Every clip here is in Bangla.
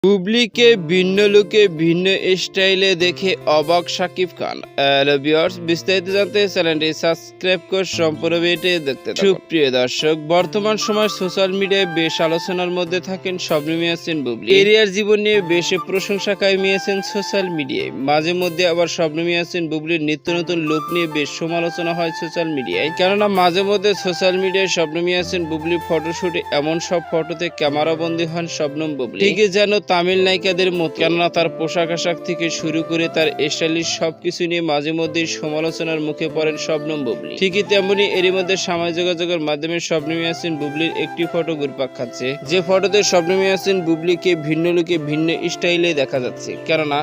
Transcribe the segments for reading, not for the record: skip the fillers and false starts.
বুবলিকে ভিন্ন লুকে ভিন্ন স্টাইলে দেখে অবাক শাকিব খান। হ্যালো ভিউয়ার্স, বিস্তারিত জানতে চ্যানেলটি সাবস্ক্রাইব করে সম্পূর্ণ ভিডিওটি দেখতে থাকুন। সুপ্রিয় দর্শক, বর্তমান সময় সোশ্যাল মিডিয়ায় বেশ আলোচনার মধ্যে থাকেন শবনম ইয়াসমিন বুবলি। এরিয়ার জীবন নিয়ে বেশ প্রশংসা কামিয়েছেন সোশ্যাল মিডিয়ায়। মাঝে মধ্যে আবার শবনম ইয়াসমিন বুবলির নিত্য নতুন লুক নিয়ে বেশ সমালোচনা হয় সোশ্যাল মিডিয়ায়। কেননা মাঝে মধ্যে সোশ্যাল মিডিয়ায় শবনম ইয়াসমিন বুবলির ফটোশুটে এমন সব ফটোতে ক্যামেরাবন্দী হন শবনম বুবলি, ঠিকই যেন তামিল নায়িকাদের মতো। কেননা তার পোশাক আশাক থেকে শুরু করে তার স্টাইলিশ সবকিছু নিয়ে মাঝে মধ্যে সমালোচনার মুখে পড়েন শবনম বুবলি। ঠিকই তেমনি এরই মধ্যে সামাজিক যোগাযোগের মাধ্যমে শবনম ইয়াসমিন বুবলির একটি ফটো ঘুরপাক খাচ্ছে, যে ফটোতে শবনম ইয়াসমিন বুবলিকে ভিন্ন লুকে ভিন্ন স্টাইলে দেখা যাচ্ছে। কেননা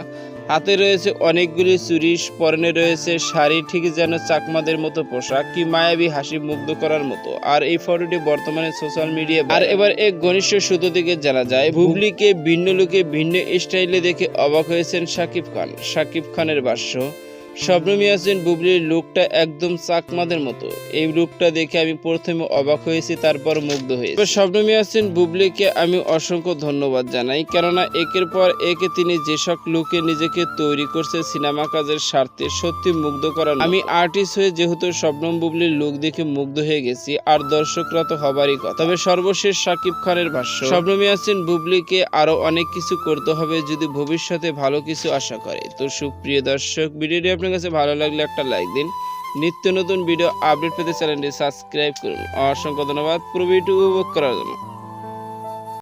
হাতে রয়েছে অনেকগুলি চুরি, পরনে রয়েছে শাড়ি, ঠিক যেন চাকমাদের মতো পোশাক, কি মায়াবী হাসি মুগ্ধ করার মতো। আর এই ফটোটি বর্তমানে সোশ্যাল মিডিয়া। আর এবার এক ঘনিষ্ঠ সূত্র থেকে জানা যায়, বুবলিকে ভিন্ন লুকে ভিন্ন স্টাইলে দেখে অবাক হয়েছেন শাকিব খান। শাকিব খানের ভাষ্য, শবনম ইয়াসমিন বুবলির লুকটা একদম চাকমাদের মতো। এই লুকটা দেখে আমি প্রথমে অবাক হয়েছি, তারপর মুগ্ধ হয়েছি। শবনম ইয়াসমিন বুবলিকে আমি অসংখ্য ধন্যবাদ জানাই, কেননা একের পর একে তিনি যেসব লুকে নিজেকে তৈরি করছে সিনেমা কাজের স্বার্থে, সত্যি মুগ্ধ করার। আমি আর্টিস্ট হয়ে যেহেতু শবনম বুবলির লুক দেখে মুগ্ধ হয়ে গেছি, আর দর্শকরা তো হবারই কথা। তবে সর্বশেষ শাকিব খানের ভাষ্য, শবনম ইয়াসমিন বুবলিকে আরো অনেক কিছু করতে হবে যদি ভবিষ্যতে ভালো কিছু আশা করে। তো সুপ্রিয় দর্শক, ভিডিওটি আপনার কাছে ভালো লাগলে একটা লাইক দিন। নিত্য নতুন ভিডিও আপডেট পেতে চ্যানেলটি সাবস্ক্রাইব করুন। অসংখ্য ধন্যবাদ পুরো ভিডিওটি উপভোগ করার জন্য।